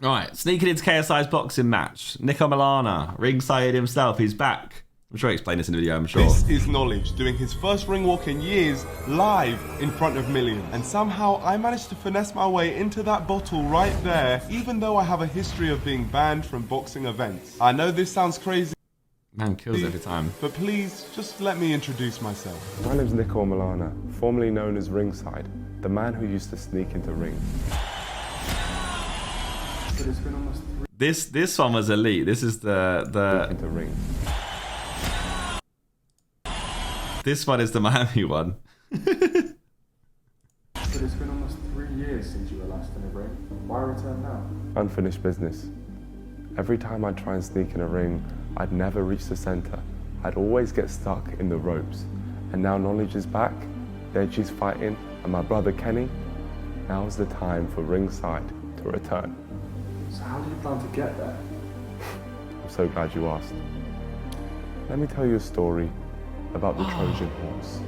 Right, sneaking into KSI's boxing match. Niko Omilana, ringside himself, he's back. I'm sure he explained this in the video, I'm sure. This is Knowledge, doing his first ring walk in years, live in front of millions. And somehow I managed to finesse my way into that bottle right there, even though I have a history of being banned from boxing events. I know this sounds crazy. Man kills every time. But please, just let me introduce myself. My name's Niko Omilana, formerly known as Ringside, the man who used to sneak into rings. This one was elite. This is the Into rings. This one is the Miami one. But it's been almost 3 years since you were last in a ring. Why return now? Unfinished business. Every time I'd try and sneak in a ring, I'd never reach the center. I'd always get stuck in the ropes. And now Knowledge is back, Deji's fighting, and my brother Kenny. Now's the time for Ringside to return. So how do you plan to get there? I'm so glad you asked. Let me tell you a story about the Trojan horse.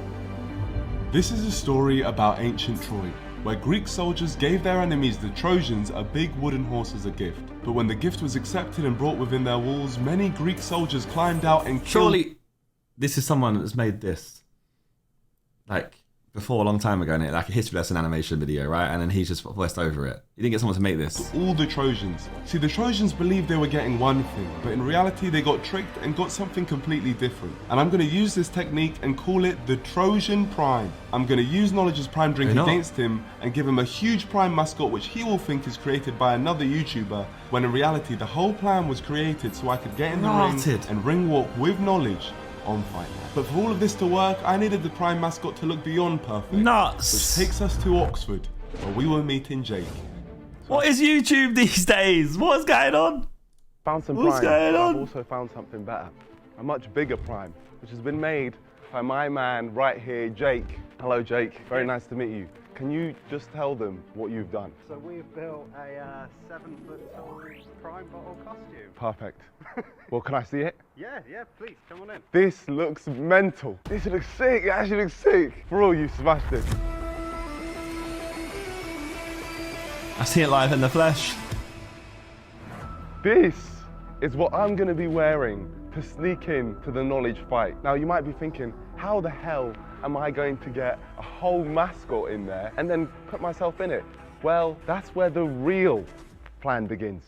This is a story about ancient Troy, where Greek soldiers gave their enemies, the Trojans, a big wooden horse as a gift. But when the gift was accepted and brought within their walls, many Greek soldiers climbed out and killed... Surely this is someone that's made this like before, a long time ago, innit? Like a history lesson animation video, right? And then he's just voiced over it. You didn't get someone to make this. all the Trojans. See, the Trojans believed they were getting one thing, but in reality they got tricked and got something completely different. And I'm going to use this technique and call it the Trojan Prime. I'm going to use Knowledge's Prime drink against him and give him a huge Prime mascot which he will think is created by another YouTuber, when in reality the whole plan was created so I could get in the ring and ring walk with Knowledge on Fight Night. But for all of this to work, I needed the Prime mascot to look beyond perfect. Nuts! Which takes us to Oxford, where we were meeting Jake. What is YouTube these days? What's going on? Found some What's Prime, going but on? I've also found something better. A much bigger Prime, which has been made by my man right here, Jake. Hello, Jake. Very nice to meet you. Can you just tell them what you've done? So we've built a 7-foot-tall Prime bottle costume. Perfect. Well, can I see it? Yeah, please, come on in. This looks mental. This looks sick. It actually looks sick. For all you smashed it. I've seen it live in the flesh. This is what I'm going to be wearing to sneak in to the Knowledge fight. Now, you might be thinking, how the hell am I going to get a whole mascot in there and then put myself in it? Well, that's where the real plan begins.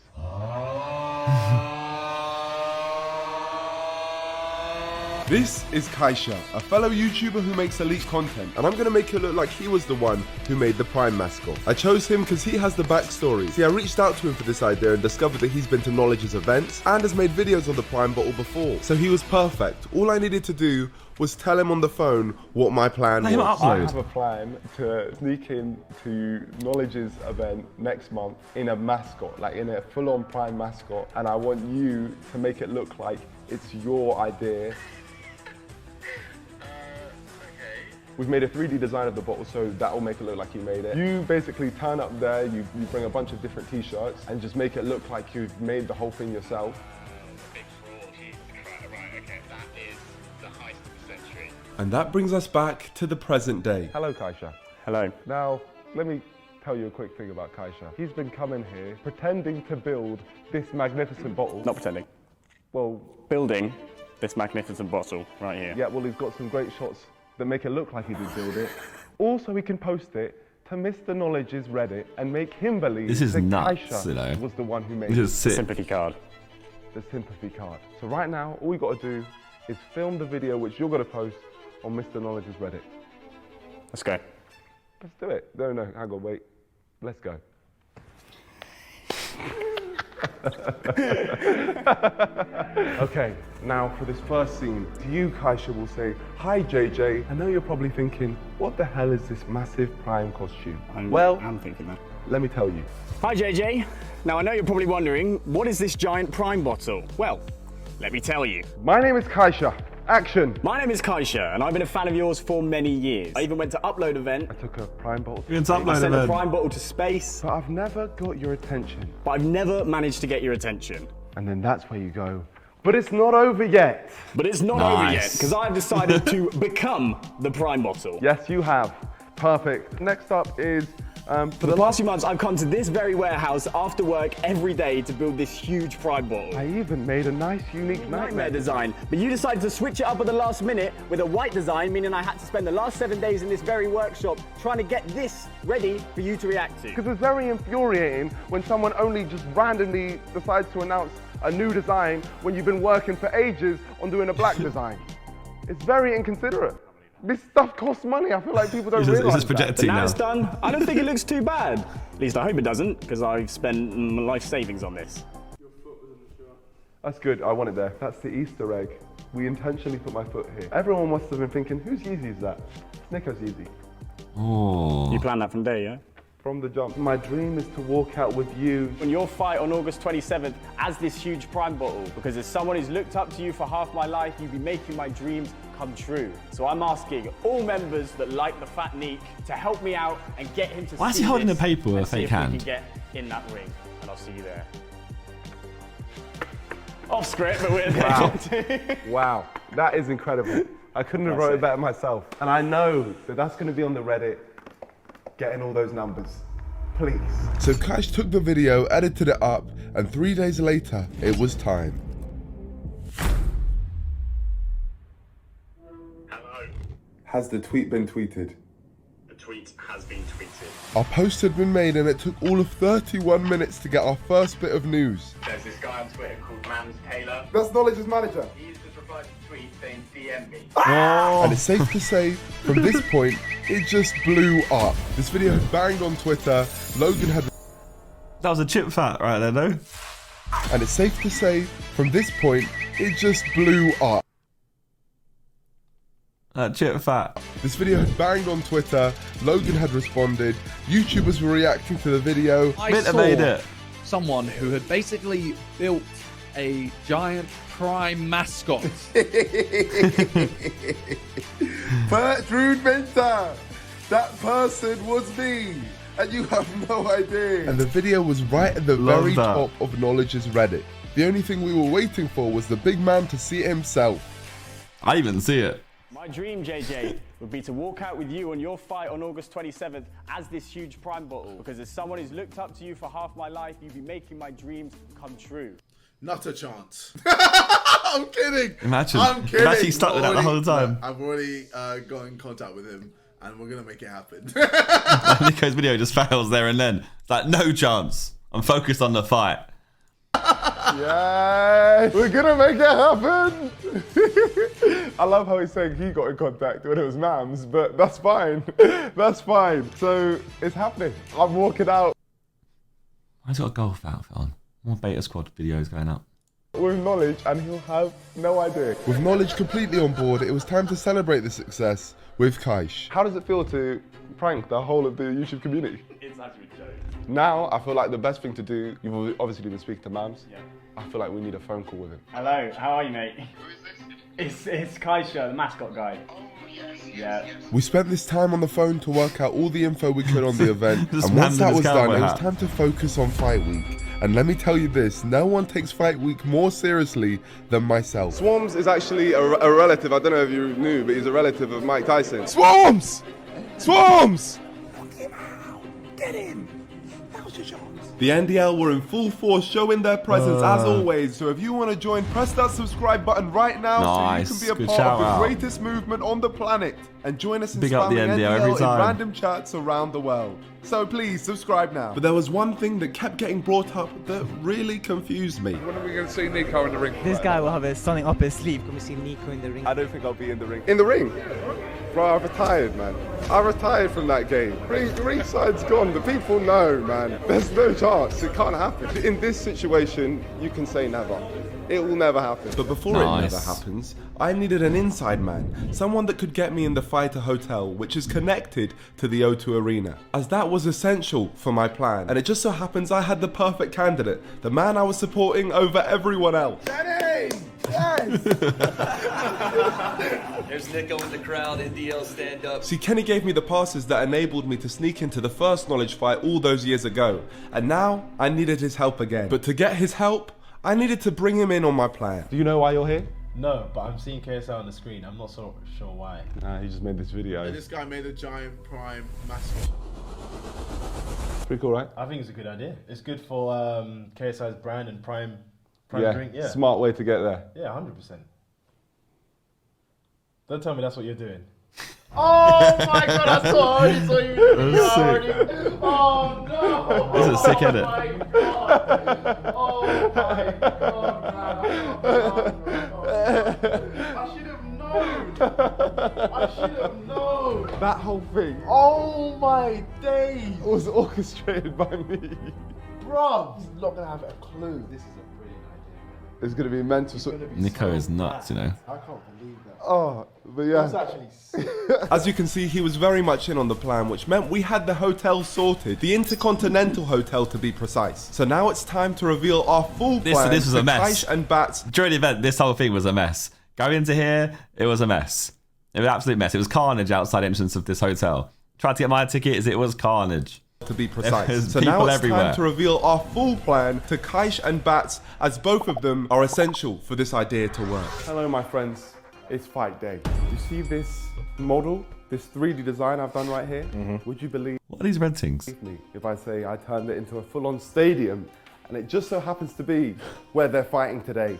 This is Kaisha, a fellow YouTuber who makes elite content, and I'm going to make it look like he was the one who made the Prime mascot. I chose him because he has the backstory. See, I reached out to him for this idea and discovered that he's been to Knowledge's events and has made videos on the Prime bottle before. So he was perfect. All I needed to do was tell him on the phone what my plan was. I have a plan to sneak in to Knowledge's event next month in a mascot, like in a full-on Prime mascot, and I want you to make it look like it's your idea. We've made a 3D design of the bottle, so that will make it look like you made it. You basically turn up there, you bring a bunch of different t-shirts and just make it look like you've made the whole thing yourself. Big fraud, right, okay, that is the heist of the century. And that brings us back to the present day. Hello, Kaisha. Hello. Now, let me tell you a quick thing about Kaisha. He's been coming here pretending to build this magnificent bottle. Not pretending. Well, Building this magnificent bottle right here. yeah, well, he's got some great shots that make it look like he did build it. Also, he can post it to Mr. Knowledge's Reddit and make him believe This is that nuts, Kaisha you know. was the one who made This is sick. Sympathy card. the sympathy card. So right now, all we got to do is film the video which you're going to post on Mr. Knowledge's Reddit. Let's go. Let's do it. No, hang on, wait. Let's go. Okay, now for this first scene, you, Kaisha, will say, "Hi, JJ. I know you're probably thinking, what the hell is this massive Prime costume?" I'm thinking that. Let me tell you. Hi JJ. Now I know you're probably wondering, what is this giant Prime bottle? Well, let me tell you. My name is Kaisha. Action. My name is Kaisha and I've been a fan of yours for many years. I even went to Upload event. I took a Prime bottle, You can I upload sent a it. Prime bottle to space, but I've never got your attention. but I've never managed to get your attention. And then that's where you go, but it's not over yet. But it's not over yet, Nice. because I've decided to become the Prime bottle. Yes, you have. Perfect. Next up is For the last few months, I've come to this very warehouse after work every day to build this huge Prime bottle. I even made a nice, unique Nightmare design. But you decided to switch it up at the last minute with a white design, meaning I had to spend the last 7 days in this very workshop trying to get this ready for you to react to. Because it's very infuriating when someone only just randomly decides to announce a new design when you've been working for ages on doing a black design. It's very inconsiderate. This stuff costs money. I feel like people don't realise He's just projecting now now. it's done. I don't think it looks too bad. At least I hope it doesn't, because I've spent my life savings on this. That's good, I want it there. That's the Easter egg. We intentionally put my foot here. Everyone must have been thinking, whose Yeezy is that? It's Niko's Yeezy. Oh. You planned that from day, yeah? From the jump. My dream is to walk out with you. On your fight on August 27th as this huge Prime bottle, because as someone who's looked up to you for half my life, you'd be making my dreams come true. So I'm asking all members that like the fat Neek to help me out and get him to Why is see he holding this the paper with and a see fake if we hand? can get in that ring, and I'll see you there. Off script, but we're there. Wow. Wow, that is incredible. I couldn't have wrote it better myself. And I know that that's going to be on the Reddit, getting all those numbers. Please. So Cash took the video, edited it up, and 3 days later, it was time. Hello. Has the tweet been tweeted? The tweet has been tweeted. Our post had been made and it took all of 31 minutes to get our first bit of news. There's this guy on Twitter called Mams Taylor. That's Knowledge's manager. He used to reply to tweet saying DM me. And it's safe to say, from this point, it just blew up. This video had banged on Twitter, Logan had... That was a chip fat right there, though. And it's safe to say, from this point, it just blew up. That chip fat. This video had banged on Twitter, Logan had responded, YouTubers were reacting to the video. Bit that made it. Someone who had basically built a giant Prime mascot. Rude Mentor! That person was me! And you have no idea! And the video was right at the Love very that. top of Knowledge's Reddit. The only thing we were waiting for was the big man to see it himself. I even see it. My dream, JJ, would be to walk out with you on your fight on August 27th as this huge Prime bottle, because as someone who's looked up to you for half my life, you'd be making my dreams come true. Not a chance. I'm kidding. Imagine. I'm kidding. Imagine he stuck with that the whole time. I've already got in contact with him, and we're gonna make it happen. Niko's video just fails there and then. It's like, no chance. I'm focused on the fight. Yeah, we're gonna make it happen. I love how he's saying he got in contact when it was Mams, but that's fine. That's fine. So it's happening. I'm walking out Why's he got a golf outfit on? More Beta Squad videos going up. with Knowledge, and he'll have no idea. With Knowledge completely on board, it was time to celebrate the success with Kaish. How does it feel to prank the whole of the YouTube community? It's actually a joke. Now, I feel like the best thing to do, you've obviously been speaking to Mams. Yeah. I feel like we need a phone call with him. Hello, how are you, mate? Who is this? It's Kaisha, the mascot guy. Oh, yes, yes, Yeah. yes. We spent this time on the phone to work out all the info we could on the event, Just and once man that with was his done, cowboy it was hat. time to focus on Fight Week. And let me tell you this, no one takes Fight Week more seriously than myself. Swarms is actually a relative, I don't know if you knew, but he's a relative of Mike Tyson. Swarms! Swarms! Get him! Now's your chance. The NDL were in full force showing their presence as always, so if you want to join, press that subscribe button right now Nice. so you can be Good a part of shout the out. greatest movement on the planet and join us in Big up the spamming NDL every in time. random chats around the world. So please subscribe now. But there was one thing that kept getting brought up that really confused me. When are we gonna see Niko in the ring? This guy will have something up his sleeve. Can we see Niko in the ring? I don't think I'll be in the ring. In the ring? Bro, I retired, man. I retired from that game. Ringside's gone. The people know, man. There's no chance. It can't happen. In this situation, you can say never. It will never happen. But before it never Nice. happens, I needed an inside man. Someone that could get me in the Fighter Hotel, which is connected to the O2 Arena. As that was essential for my plan. And it just so happens I had the perfect candidate. The man I was supporting over everyone else. Danny! Yes! There's Niko in the crowd, NDL stand up. See, Kenny gave me the passes that enabled me to sneak into the first Knowledge fight all those years ago. And now, I needed his help again. But to get his help, I needed to bring him in on my plan. Do you know why you're here? No, but I'm seeing KSI on the screen. I'm not so sure why. He just made this video. This guy made a giant Prime mascot. Pretty cool, right? I think it's a good idea. It's good for KSI's brand and Prime drink. Yeah, smart way to get there. Yeah, 100%. Don't tell me that's what you're doing. Oh my god, I saw you doing it already. Oh no! This is a sick edit. Oh my god, I should have known. I should have known. That whole thing Oh my days. was orchestrated by me. Bruv, he's not gonna have a clue. This is a brilliant idea. It's going to be mental. Niko is nuts, you know. I can't believe that. Oh, but yeah. That's actually sick. As you can see, he was very much in on the plan, which meant we had the hotel sorted. The Intercontinental Hotel, to be precise. So now it's time to reveal our full plan. This was a mess. Kaish and Bats. During the event, this whole thing was a mess. Going into here, it was a mess. It was an absolute mess. It was carnage outside entrance of this hotel. Tried to get my tickets, it was carnage. To be precise. So people now it's everywhere. time to reveal our full plan to Kaish and Bats, as both of them are essential for this idea to work. Hello, my friends. It's fight day. You see this model, this 3D design I've done right here? Would you believe What are these red things? me if I say I turned it into a full-on stadium, and it just so happens to be where they're fighting today?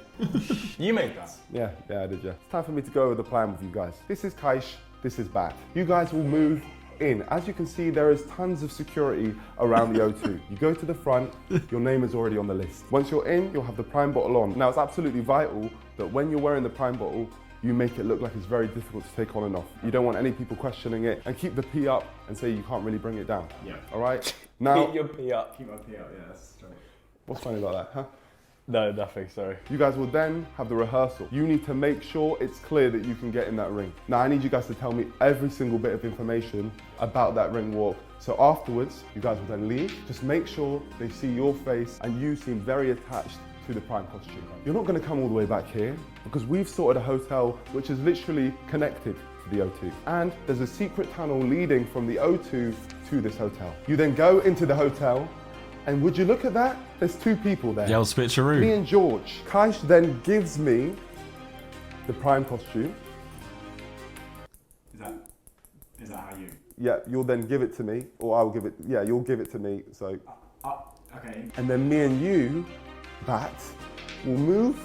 You made that. Yeah, I did, yeah. It's time for me to go over the plan with you guys. This is Kaish, this is Bat. You guys will move in. As you can see, there is tons of security around the O2. You go to the front, your name is already on the list. Once you're in, you'll have the Prime bottle on. Now, it's absolutely vital that when you're wearing the Prime bottle, you make it look like it's very difficult to take on and off. You don't want any people questioning it, and keep the P up and say you can't really bring it down. Yeah. All right? Now, Keep your P up. Keep my P up, yeah, that's straight. what's funny about that, huh? No, nothing, sorry. You guys will then have the rehearsal. You need to make sure it's clear that you can get in that ring. Now, I need you guys to tell me every single bit of information about that ring walk. So afterwards, you guys will then leave. Just make sure they see your face and you seem very attached to the Prime costume. You're not gonna come all the way back here because we've sorted a hotel which is literally connected to the O2. And there's a secret tunnel leading from the O2 to this hotel. You then go into the hotel, and would you look at that? There's two people there. Yell switcheroo. Me and George. Kaish then gives me the Prime costume. Is that how you? Yeah, you'll then give it to me, or I'll give it. Yeah, you'll give it to me. So. Okay. And then me and you, Bat, will move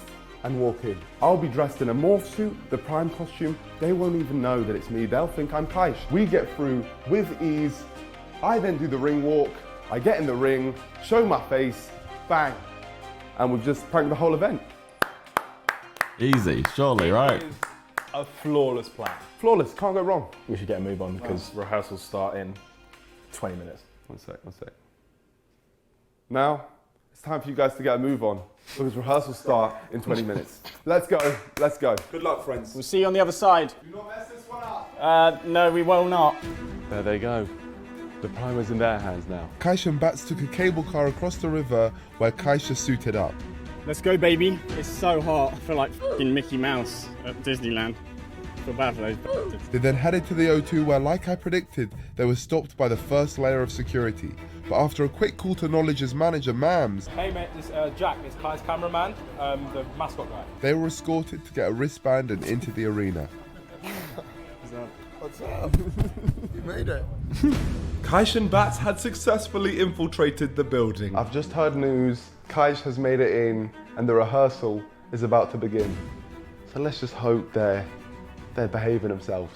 and walk in. I'll be dressed in a morph suit, the Prime costume. They won't even know that it's me. They'll think I'm Kaish. We get through with ease. I then do the ring walk. I get in the ring, show my face, bang, and we've just pranked the whole event. Easy, surely, right? It is a flawless plan. Flawless, can't go wrong. We should get a move on because rehearsals start in 20 minutes. One sec. Now, it's time for you guys to get a move on because rehearsals start in 20 minutes. Let's go. Good luck, friends. We'll see you on the other side. Do not mess this one up. No, we will not. There they go. The Prime is in their hands now. Kaish and Bats took a cable car across the river where Kaish is suited up. Let's go, baby. It's so hot. I feel like f***ing Mickey Mouse at Disneyland. I feel bad for those bastards. They then headed to the O2 where, like I predicted, they were stopped by the first layer of security. But after a quick call to Knowledge's manager, Mams, hey mate, this Jack, this Kai's cameraman, the mascot guy. they were escorted to get a wristband and into the arena. What's up? You made it. Kaish and Bats had successfully infiltrated the building. I've just heard news. Kaish has made it in and the rehearsal is about to begin. So let's just hope they're behaving themselves.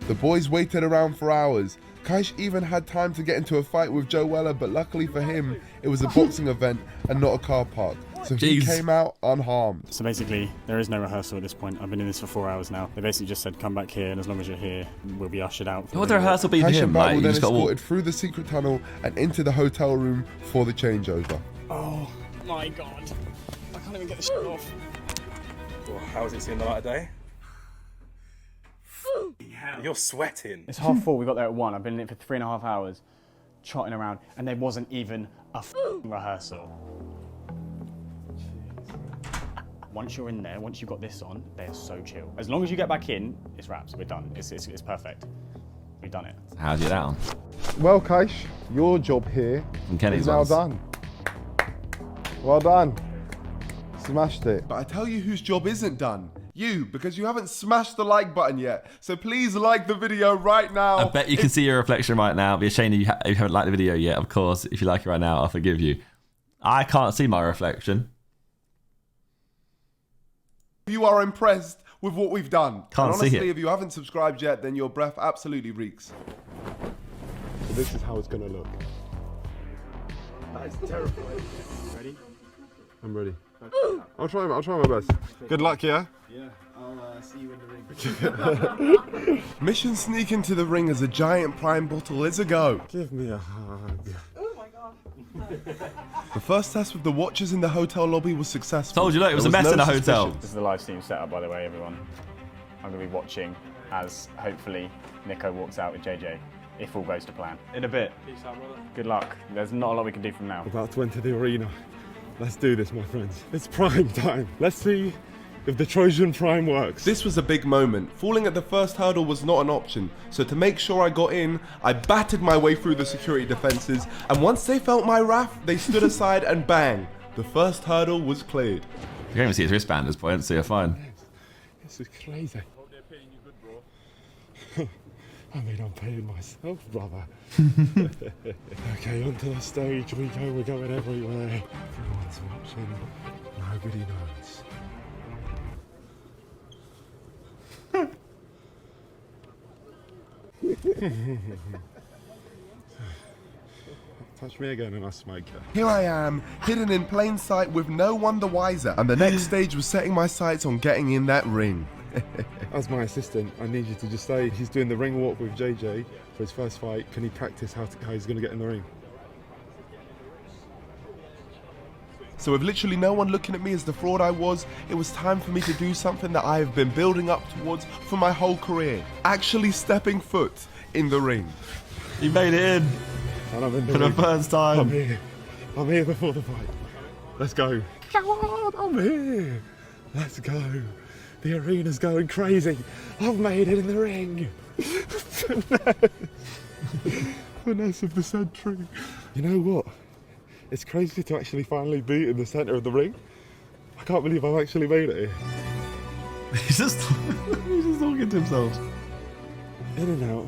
The boys waited around for hours. Kaish even had time to get into a fight with Joe Weller, but luckily for him, it was a boxing event and not a car park. So he came out unharmed. So basically, there is no rehearsal at this point. I've been in this for 4 hours now. They basically just said, come back here, and as long as you're here, we'll be ushered out. What would the rehearsal be for Kaish him? and Bat Like, were you then just got to walk. escorted through the secret tunnel and into the hotel room for the changeover. Oh my god. I can't even get this shit off. Well, how has it seen the light of day? You're sweating. It's 4:30. We got there at 1. I've been in it for 3.5 hours, trotting around, and there wasn't even a rehearsal. Once you're in there, once you've got this on, they're so chill. As long as you get back in, it's wraps. We're done. It's perfect. We've done it. How'd you get down? Well, Kaish, your job here And Kenny's is now ones. done. Well done. Smashed it. But I tell you whose job isn't done. You, because you haven't smashed the like button yet. So please like the video right now. I bet you can see your reflection right now. It'd be a shame if you haven't liked the video yet. Of course, if you like it right now, I'll forgive you. I can't see my reflection. You are impressed with what we've done. Can't and honestly, see it. if you haven't subscribed yet, then your breath absolutely reeks. So this is how it's gonna look. That is terrifying. Ready? I'm ready. I'll try my best. Good luck, yeah? Yeah, I'll see you in the ring. Mission sneak into the ring as a giant prime bottle is a go. Give me a hug. Oh my god. The first test with the watchers in the hotel lobby was successful. Told you, look, it was a There mess in no the hotel. suspicions. This is the live stream setup, by the way, everyone. I'm going to be watching as, hopefully, Niko walks out with JJ, if all goes to plan. In a bit. Peace out, brother. Good luck. There's not a lot we can do from now. About to enter the arena. Let's do this, my friends. It's prime time. Let's see if the Trojan Prime works. This was a big moment. Falling at the first hurdle was not an option, so to make sure I got in, I battered my way through the security defences, and once they felt my wrath, they stood aside and bang, the first hurdle was cleared. You can't even see his wristband at this point, so you're fine. This is crazy. Hope they're paying you good, bro. I mean, I'm paying myself, brother. Okay, onto the stage we go. We're going everywhere. Everyone's watching. Nobody knows. Touch me again and I smoke you. Here I am, hidden in plain sight with no one the wiser, and the next stage was setting my sights on getting in that ring. As my assistant, I need you to just say he's doing the ring walk with JJ for his first fight. Can he practice how he's going to get in the ring? So with literally no one looking at me as the fraud I was, it was time for me to do something that I have been building up towards for my whole career. Actually stepping foot in the ring. You made it in. And I'm in For the first time. I'm here. I'm here before the fight. Let's go. Come on, I'm here. Let's go. The arena's going crazy. I've made it in the ring. Finesse of the century. You know what? It's crazy to actually finally be in the centre of the ring. I can't believe I've actually made it here. He's just talking to himself. In and out.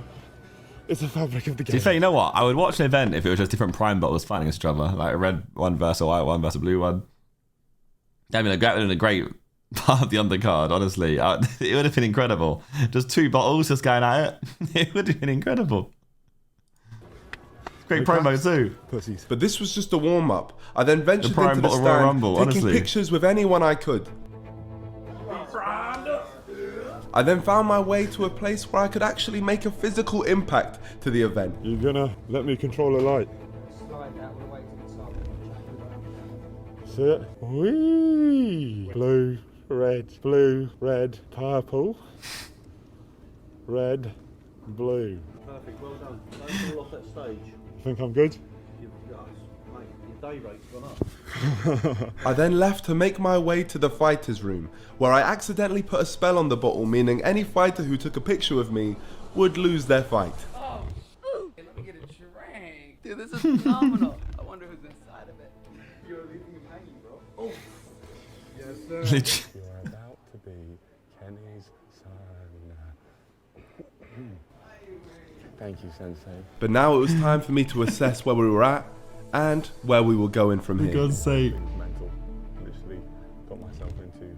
It's a fabric of the To game. be fair, you know what? I would watch an event if it was just different prime bottles fighting each other, like a red one versus a white one versus a blue one. That'd been a great part of the undercard, honestly. It would have been incredible. Just two bottles just going at it. It would have been incredible. Great promo too. Pussies. But this was just a warm-up. I then ventured Prime into the Bottle Royal stand, Rumble, taking honestly. pictures with anyone I could. I then found my way to a place where I could actually make a physical impact to the event. You're gonna let me control the light. See it? Whee! Blue, red, purple, red, blue. Perfect, well done. Don't fall off that stage. Think I'm good? Mate, your day rate's gone up. I then left to make my way to the fighter's room, where I accidentally put a spell on the bottle, meaning any fighter who took a picture with me would lose their fight. Oh, let me get a drink. Dude, this is phenomenal. I wonder who's inside of it. You're leaving him hanging, bro. Oh. Yes, sir. You're about to be Kenny's son. Thank you, Sensei. But now it was time for me to assess where we were at and where we were going from here. For God's sake. Mental. Literally got myself into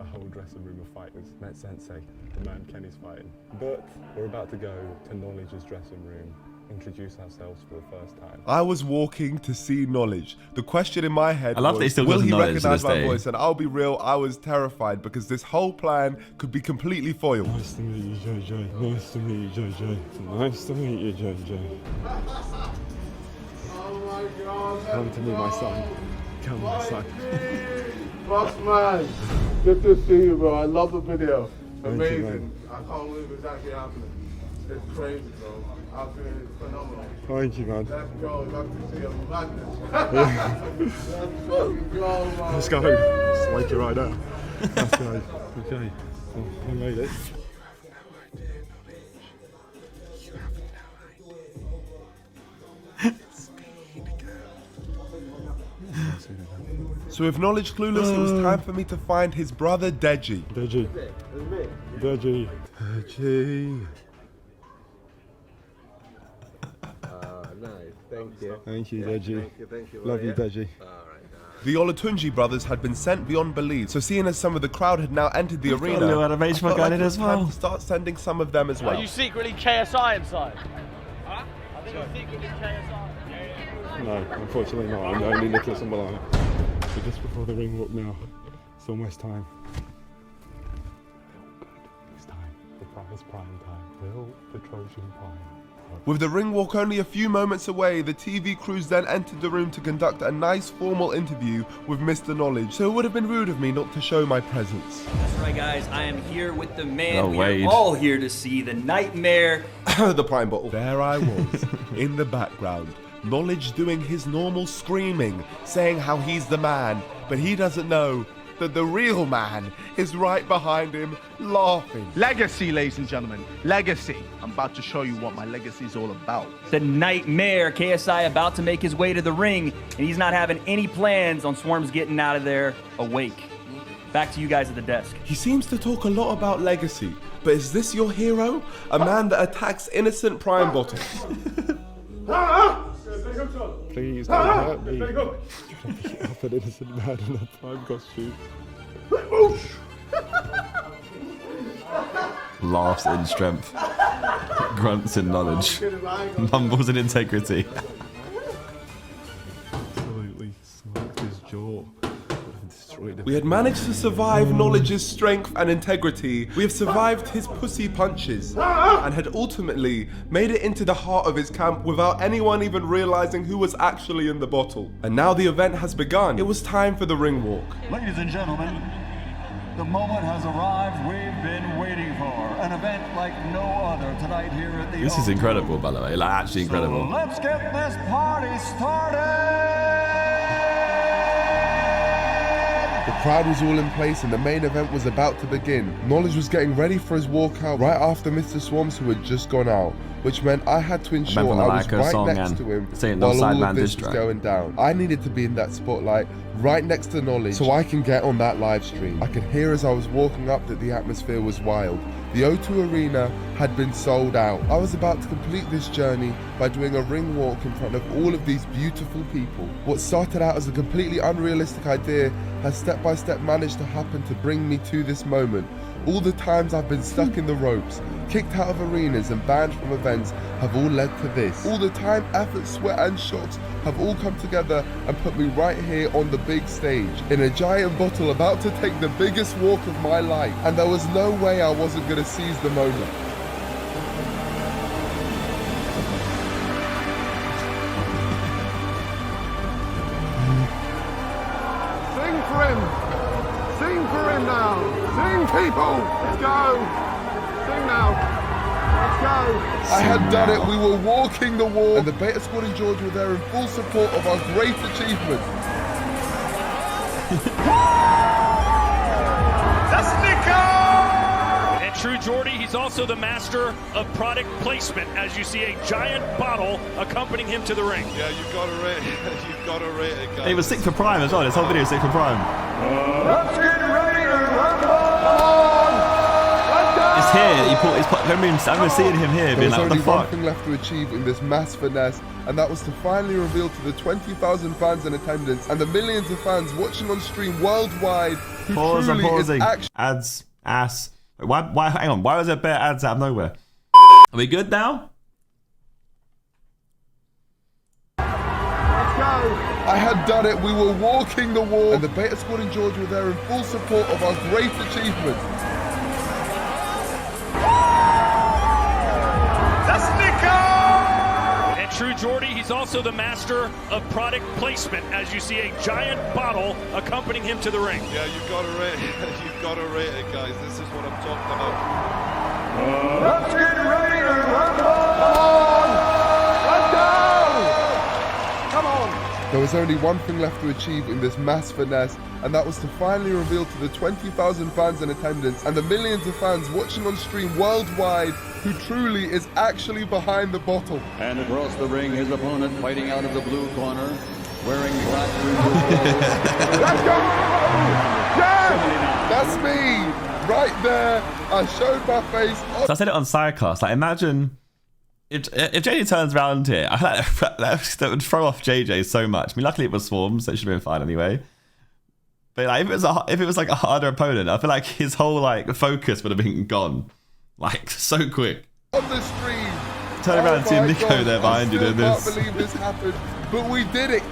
a whole dressing room of fighters. Met Sensei, the man Kenny's fighting. But we're about to go to Knowledge's dressing room, introduce ourselves for the first time. I was walking to see Knowledge. The question in my head I love was, that he still will does he Knowledge to recognize this my day. voice? And I'll be real, I was terrified because this whole plan could be completely foiled. Nice to meet you, JJ. Nice to meet you, JJ. Nice to meet you, JJ. Oh my god. Come to me, my son. Come, my son. Boss man. Good to see you, bro. I love the video. Thank you, Amazing. man. I can't believe it's actually happening. It's crazy, bro. I feel it's phenomenal. Thank you, man. Let's go. Let's see a madness. Let's fucking go, man. Let's go. Let's wake you right now. Let's go. Okay. Well, I made it. So with knowledge clueless, it was time for me to find his brother Deji. Deji. Deji. Deji. Nice, thank you. Thank you, Deji. Thank you. Love you, Deji. The Olatunji brothers had been sent beyond belief, so seeing as some of the crowd had now entered the arena, a little animation I felt going like in it was as time well. to start sending some of them as well. Are you secretly KSI inside? Huh? I think you're secretly KSI. No, unfortunately not. I'm only Nicholas and Omilana. We're just before the ring walk now. It's almost time. It's time. The prize prime time. Will the Trojan Prime. With the ring walk only a few moments away, the TV crews then entered the room to conduct a nice formal interview with Mr. Knowledge, so it would have been rude of me not to show my presence. That's right, guys. I am here with the man. No, we are all here to see the nightmare. The prime bottle. There I was, in the background. Knowledge doing his normal screaming, saying how he's the man, but he doesn't know that the real man is right behind him, laughing. Legacy, ladies and gentlemen. Legacy. I'm about to show you what my legacy is all about. The nightmare. KSI about to make his way to the ring, and he's not having any plans on Swarms getting out of there awake. Back to you guys at the desk. He seems to talk a lot about legacy, but is this your hero? A man that attacks innocent prime bottles. Please don't hurt me. You're gonna beat up an innocent man in a prime costume. Laughs in strength. Grunts in knowledge. Mumbles in integrity. Absolutely smoked his jaw. We had managed to survive Knowledge's strength and integrity. We have survived his pussy punches and had ultimately made it into the heart of his camp without anyone even realizing who was actually in the bottle. And now the event has begun. It was time for the ring walk. Ladies and gentlemen, the moment has arrived we've been waiting for. An event like no other tonight here at the This is incredible, by the way. Like, actually incredible. So let's get this party started! The crowd was all in place and the main event was about to begin. Knowledge was getting ready for his walkout right after Mr. Swarms, who had just gone out, which meant I had to ensure I was right next to him while all of this was going down. I needed to be in that spotlight right next to Knowledge so I can get on that live stream. I could hear as I was walking up that the atmosphere was wild. The O2 Arena had been sold out. I was about to complete this journey by doing a ring walk in front of all of these beautiful people. What started out as a completely unrealistic idea has step by step managed to happen to bring me to this moment. All the times I've been stuck in the ropes, kicked out of arenas and banned from events have all led to this. All the time, effort, sweat and shocks have all come together and put me right here on the big stage, in a giant bottle about to take the biggest walk of my life. And there was no way I wasn't going to seize the moment. Sing for him! Sing for him now! Sing, people! Let's go! Sing now! Let's go! I had done it, we were walking the walk, and the Beta Squad and George were there in full support of our great achievement. That's Niko! And True Geordie, he's also the master of product placement, as you see a giant bottle accompanying him to the ring. Yeah, you've got to rate it. You've got to rate it, guys. He was 6 for Prime as well. This whole video is 6 for Prime. Let's get ready to rumble! It's here. I'm going to see him here being like, what the There was only one fuck? thing left to achieve in this mass finesse, and that was to finally reveal to the 20,000 fans in attendance and the millions of fans watching on stream worldwide who Pause, I'm truly is pausing. actually... Ads, ass. Why, hang on, why was there bare ads out of nowhere? Are we good now? I had done it, we were walking the walk, and the Beta Squad and George were there in full support of our great achievement. That's Niko! And True Geordie, he's also the master of product placement, as you see a giant bottle accompanying him to the ring. Yeah, you've got to rate it. You've got to rate it, guys. This is what I'm talking about. Let's get ready to rumble! Let's go! Come on! There was only one thing left to achieve in this mass finesse, and that was to finally reveal to the 20,000 fans in attendance and the millions of fans watching on stream worldwide who truly is actually behind the bottle. And across the ring, his opponent fighting out of the blue corner. wearing black. Let's go! Yeah! That's me! Right there. I showed my face. So I said it on Sidecast. Like, imagine if JJ turns around here. I feel like that would throw off JJ so much. I mean, luckily it was Swarms, so it should have been fine anyway. But like, if it was like a harder opponent, I feel like his whole like focus would have been gone, like so quick. On the stream. Turn around and see Niko there behind you doing this. I can't believe this happened, but we did it.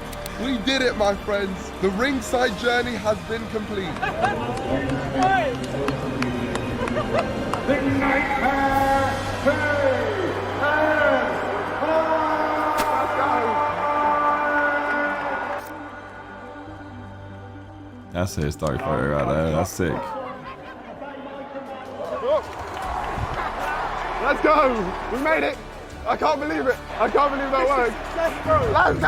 We did it, my friends. The ringside journey has been complete. The Nightmare That's a historic photo right there. That's sick. Let's go! We made it! I can't believe it! I can't believe that worked! Let's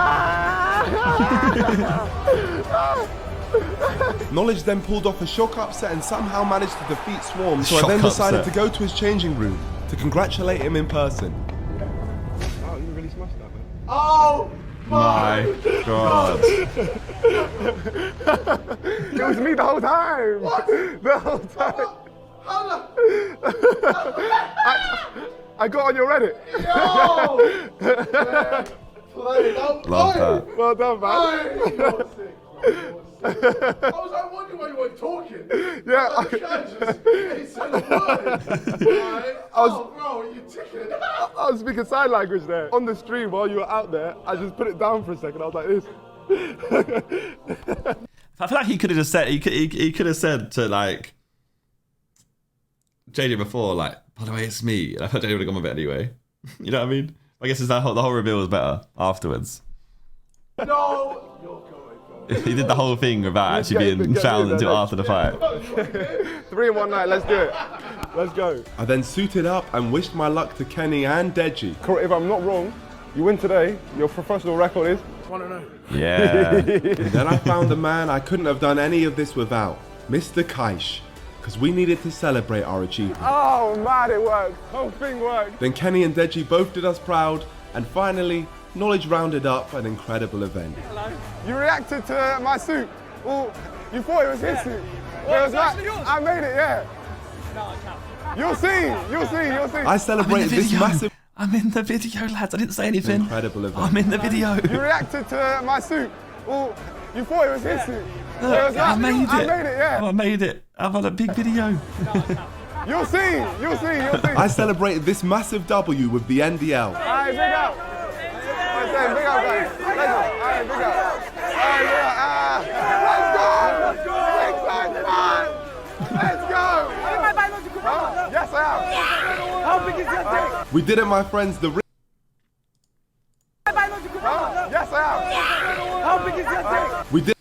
go! Knowledge then pulled off a shock upset and somehow managed to defeat Swarm, so I then decided to go to his changing room to congratulate him in person. Oh, you really smashed that, man. Oh! My God. It was me the whole time! What? The whole time! I got on your Reddit. Yo! Love that. Well done, man. I was like, wondering why you weren't talking. Yeah. Bro, you ticking? I was speaking sign language there. On the stream while you were out there, I just put it down for a second. I was like this. I feel like he could have just said, he could have said to like JJ before, like, by the way, it's me. And I thought JJ would have gone with it anyway. You know what I mean? I guess it's the whole reveal was better afterwards. No! He did the whole thing without actually being found until after the fight. 3 in 1 night, let's do it. Let's go. I then suited up and wished my luck to Kenny and Deji. If I'm not wrong, you win today. Your professional record is 1-0. Yeah. Then I found a man I couldn't have done any of this without, Mr. Kaish, because we needed to celebrate our achievement. Oh man, it worked. Whole thing worked. Then Kenny and Deji both did us proud, and finally, Knowledge rounded up an incredible event. Hello. You reacted to my suit. Well, you thought it was his suit. Well, it was actually yours. I made it, yeah. No, I can't. You'll see. I celebrated this massive... I'm in the video, lads. I didn't say anything. Incredible event. I'm in the video. You reacted to my suit. Well, you thought it was his suit. Look, I made it. I made it, yeah. I made it. I'm on a big video. You'll see. I celebrated this massive W with the NDL. Alright, big up. Big up, guys. Alright, big up. Let's go. Yes, I am. How big is your dick? We did it, my friends. The Yes, I am. How big is your dick? We did.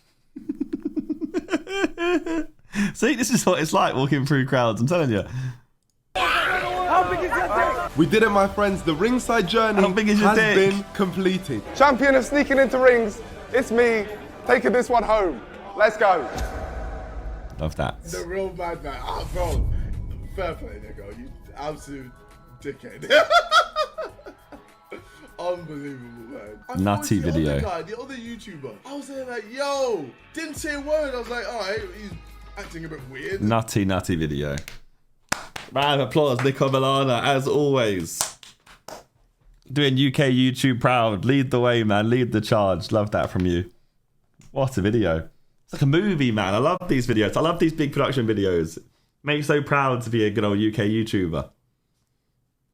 See, this is what it's like walking through crowds, I'm telling you. How big is your dick? We did it, my friends. The ringside journey has been completed. Champion of sneaking into rings, it's me, taking this one home. Let's go. Love that. The real bad man. Oh, bro. Fair play, Niko. You absolute dickhead. Unbelievable, man. Nutty video. The other YouTuber. I was there like, yo, didn't say a word. I was like, all right, he's acting a bit weird. Nutty video. Round of applause, Niko Omilana, as always. Doing UK YouTube proud. Lead the way, man. Lead the charge. Love that from you. What a video. It's like a movie, man. I love these videos. I love these big production videos. Makes so proud to be a good old UK YouTuber.